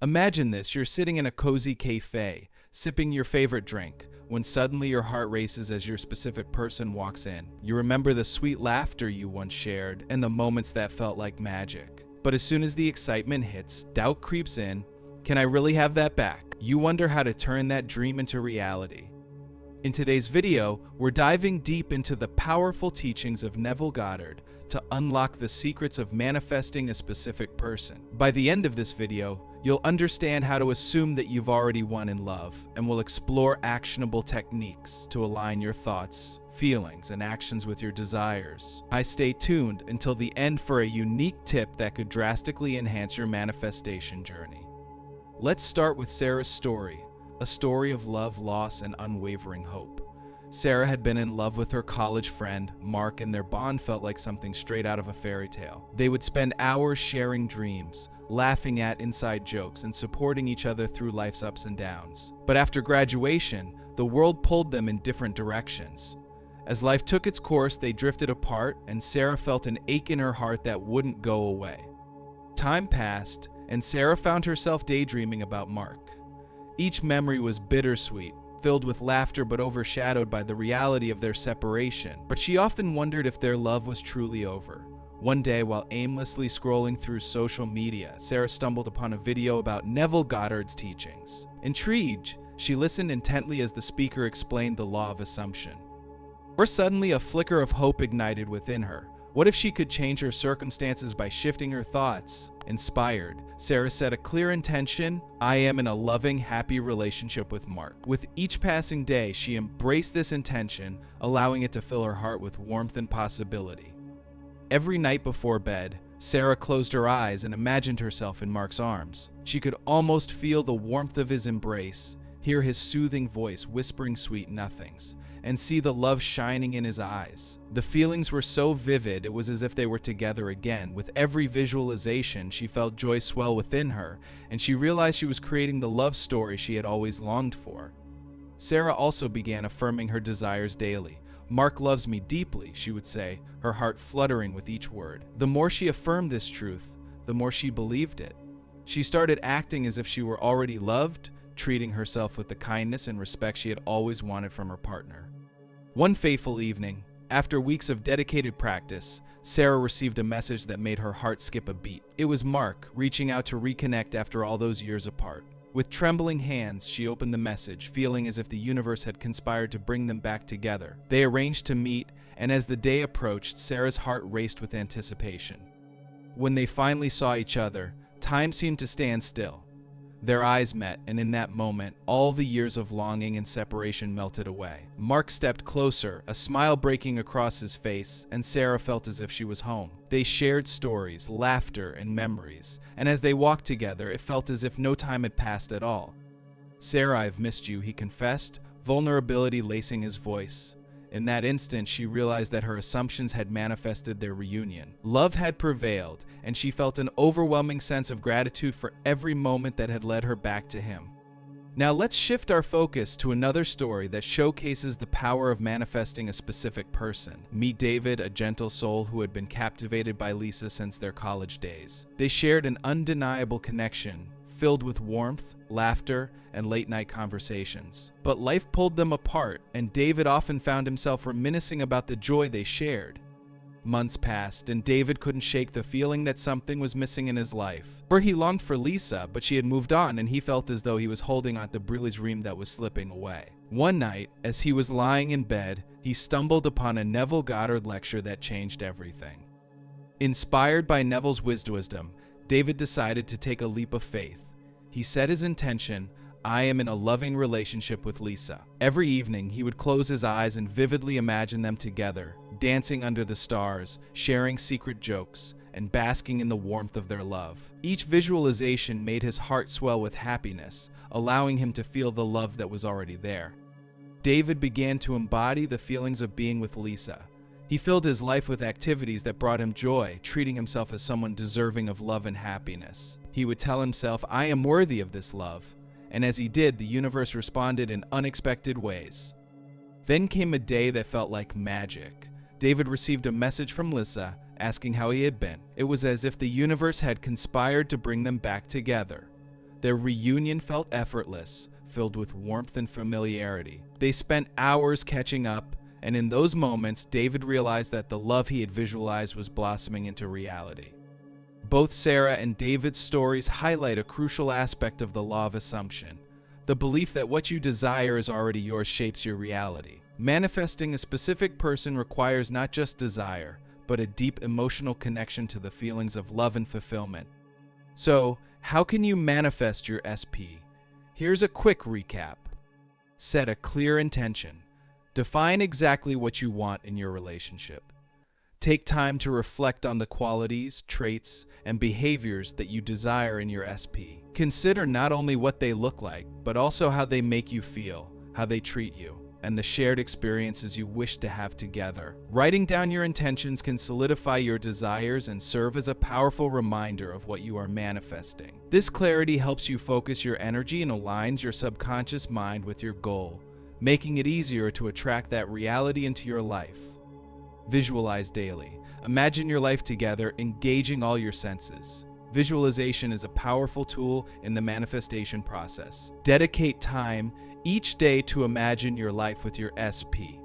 Imagine this, you're sitting in a cozy cafe, sipping your favorite drink, when suddenly your heart races as your specific person walks in. You remember the sweet laughter you once shared and the moments that felt like magic. But as soon as the excitement hits, doubt creeps in. Can I really have that back? You wonder how to turn that dream into reality. In today's video, we're diving deep into the powerful teachings of Neville Goddard to unlock the secrets of manifesting a specific person. By the end of this video, you'll understand how to assume that you've already won in love, and we'll explore actionable techniques to align your thoughts, feelings, and actions with your desires. Stay tuned until the end for a unique tip that could drastically enhance your manifestation journey. Let's start with Sarah's story, a story of love, loss, and unwavering hope. Sarah had been in love with her college friend, Mark, and their bond felt like something straight out of a fairy tale. They would spend hours sharing dreams, laughing at inside jokes, and supporting each other through life's ups and downs. But after graduation, the world pulled them in different directions. As life took its course, they drifted apart, and Sarah felt an ache in her heart that wouldn't go away. Time passed, and Sarah found herself daydreaming about Mark. Each memory was bittersweet, filled with laughter but overshadowed by the reality of their separation. But she often wondered if their love was truly over. One day, while aimlessly scrolling through social media, Sarah stumbled upon a video about Neville Goddard's teachings. Intrigued, she listened intently as the speaker explained the law of assumption. Or suddenly a flicker of hope ignited within her. What if she could change her circumstances by shifting her thoughts? Inspired, Sarah set a clear intention: I am in a loving, happy relationship with Mark. With each passing day, she embraced this intention, allowing it to fill her heart with warmth and possibility. Every night before bed, Sarah closed her eyes and imagined herself in Mark's arms. She could almost feel the warmth of his embrace, hear his soothing voice whispering sweet nothings, and see the love shining in his eyes. The feelings were so vivid, it was as if they were together again. With every visualization, she felt joy swell within her, and she realized she was creating the love story she had always longed for. Sarah also began affirming her desires daily. Mark loves me deeply, she would say, her heart fluttering with each word. The more she affirmed this truth, the more she believed it. She started acting as if she were already loved, treating herself with the kindness and respect she had always wanted from her partner. One fateful evening, after weeks of dedicated practice, Sarah received a message that made her heart skip a beat. It was Mark, reaching out to reconnect after all those years apart. With trembling hands, she opened the message, feeling as if the universe had conspired to bring them back together. They arranged to meet, and as the day approached, Sarah's heart raced with anticipation. When they finally saw each other, time seemed to stand still. Their eyes met, and in that moment, all the years of longing and separation melted away. Mark stepped closer, a smile breaking across his face, and Sarah felt as if she was home. They shared stories, laughter, and memories, and as they walked together, it felt as if no time had passed at all. "Sarah, I've missed you," he confessed, vulnerability lacing his voice. In that instant, she realized that her assumptions had manifested their reunion. Love had prevailed, and she felt an overwhelming sense of gratitude for every moment that had led her back to him. Now let's shift our focus to another story that showcases the power of manifesting a specific person. Meet David, a gentle soul who had been captivated by Lisa since their college days. They shared an undeniable connection, filled with warmth, laughter, and late-night conversations. But life pulled them apart, and David often found himself reminiscing about the joy they shared. Months passed, and David couldn't shake the feeling that something was missing in his life. For he longed for Lisa, but she had moved on, and he felt as though he was holding on to Briley's dream that was slipping away. One night, as he was lying in bed, he stumbled upon a Neville Goddard lecture that changed everything. Inspired by Neville's wisdom, David decided to take a leap of faith. He set his intention: I am in a loving relationship with Lisa. Every evening, he would close his eyes and vividly imagine them together, dancing under the stars, sharing secret jokes, and basking in the warmth of their love. Each visualization made his heart swell with happiness, allowing him to feel the love that was already there. David began to embody the feelings of being with Lisa. He filled his life with activities that brought him joy, treating himself as someone deserving of love and happiness. He would tell himself, I am worthy of this love. And as he did, the universe responded in unexpected ways. Then came a day that felt like magic. David received a message from Lisa asking how he had been. It was as if the universe had conspired to bring them back together. Their reunion felt effortless, filled with warmth and familiarity. They spent hours catching up, and in those moments, David realized that the love he had visualized was blossoming into reality. Both Sarah and David's stories highlight a crucial aspect of the law of assumption. The belief that what you desire is already yours shapes your reality. Manifesting a specific person requires not just desire, but a deep emotional connection to the feelings of love and fulfillment. So, how can you manifest your SP? Here's a quick recap. Set a clear intention. Define exactly what you want in your relationship. Take time to reflect on the qualities, traits, and behaviors that you desire in your SP. Consider not only what they look like, but also how they make you feel, how they treat you, and the shared experiences you wish to have together. Writing down your intentions can solidify your desires and serve as a powerful reminder of what you are manifesting. This clarity helps you focus your energy and aligns your subconscious mind with your goal, making it easier to attract that reality into your life. Visualize daily. Imagine your life together, engaging all your senses. Visualization is a powerful tool in the manifestation process. Dedicate time each day to imagine your life with your SP.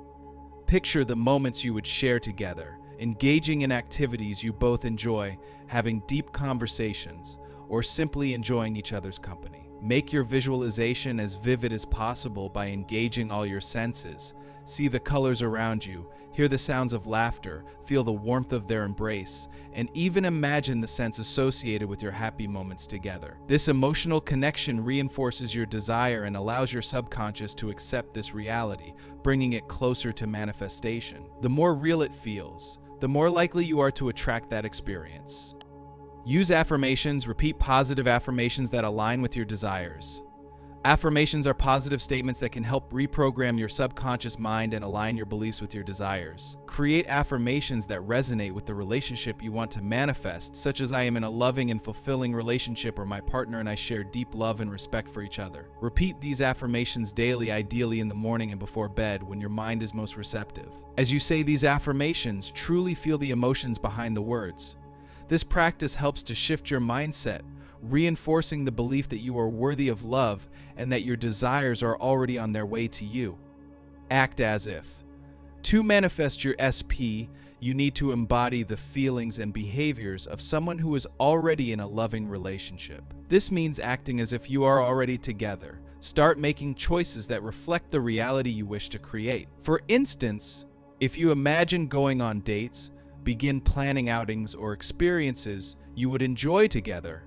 Picture the moments you would share together, engaging in activities you both enjoy, having deep conversations, or simply enjoying each other's company. Make your visualization as vivid as possible by engaging all your senses. See the colors around you, hear the sounds of laughter, feel the warmth of their embrace, and even imagine the sense associated with your happy moments together. This emotional connection reinforces your desire and allows your subconscious to accept this reality, bringing it closer to manifestation. The more real it feels, the more likely you are to attract that experience. Use affirmations. Repeat positive affirmations that align with your desires. Affirmations are positive statements that can help reprogram your subconscious mind and align your beliefs with your desires. Create affirmations that resonate with the relationship you want to manifest, such as I am in a loving and fulfilling relationship, or my partner and I share deep love and respect for each other. Repeat these affirmations daily, ideally in the morning and before bed when your mind is most receptive. As you say these affirmations, truly feel the emotions behind the words. This practice helps to shift your mindset, reinforcing the belief that you are worthy of love and that your desires are already on their way to you. Act as if. To manifest your SP, you need to embody the feelings and behaviors of someone who is already in a loving relationship. This means acting as if you are already together. Start making choices that reflect the reality you wish to create. For instance, if you imagine going on dates, begin planning outings or experiences you would enjoy together.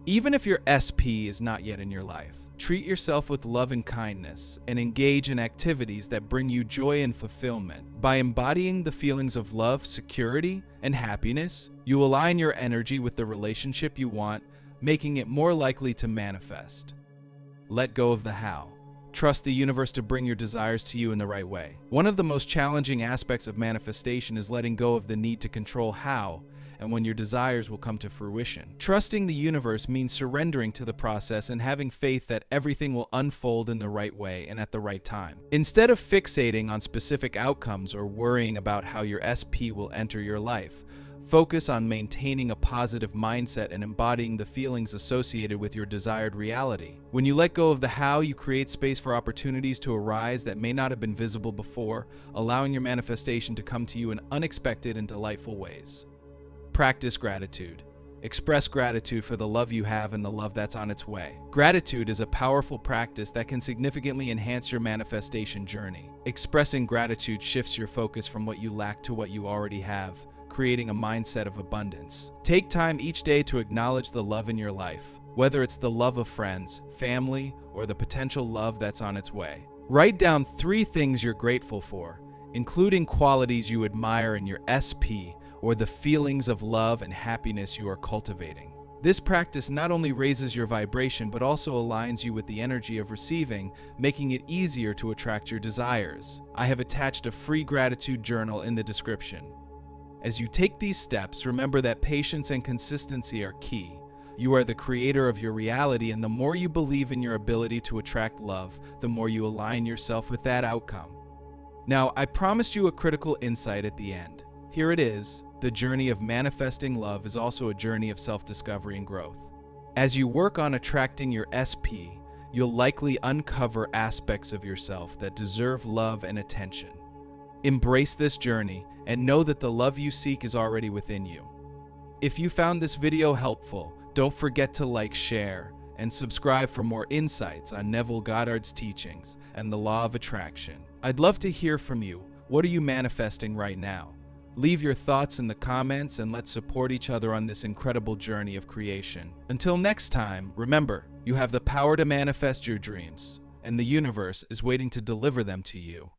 Even if your SP is not yet in your life, treat yourself with love and kindness and engage in activities that bring you joy and fulfillment. By embodying the feelings of love, security, and happiness, you align your energy with the relationship you want, making it more likely to manifest. Let go of the how. Trust the universe to bring your desires to you in the right way. One of the most challenging aspects of manifestation is letting go of the need to control how and when your desires will come to fruition. Trusting the universe means surrendering to the process and having faith that everything will unfold in the right way and at the right time. Instead of fixating on specific outcomes or worrying about how your SP will enter your life, focus on maintaining a positive mindset and embodying the feelings associated with your desired reality. When you let go of the how, you create space for opportunities to arise that may not have been visible before, allowing your manifestation to come to you in unexpected and delightful ways. Practice gratitude. Express gratitude for the love you have and the love that's on its way. Gratitude is a powerful practice that can significantly enhance your manifestation journey. Expressing gratitude shifts your focus from what you lack to what you already have, creating a mindset of abundance. Take time each day to acknowledge the love in your life, whether it's the love of friends, family, or the potential love that's on its way. Write down 3 things you're grateful for, including qualities you admire in your SP or the feelings of love and happiness you are cultivating. This practice not only raises your vibration but also aligns you with the energy of receiving, making it easier to attract your desires. I have attached a free gratitude journal in the description. As you take these steps, remember that patience and consistency are key. You are the creator of your reality, and the more you believe in your ability to attract love, the more you align yourself with that outcome. Now, I promised you a critical insight at the end. Here it is. The journey of manifesting love is also a journey of self-discovery and growth. As you work on attracting your SP, you'll likely uncover aspects of yourself that deserve love and attention. Embrace this journey and know that the love you seek is already within you. If you found this video helpful, don't forget to like, share, and subscribe for more insights on Neville Goddard's teachings and the law of attraction. I'd love to hear from you. What are you manifesting right now? Leave your thoughts in the comments and let's support each other on this incredible journey of creation. Until next time, remember, you have the power to manifest your dreams, and the universe is waiting to deliver them to you.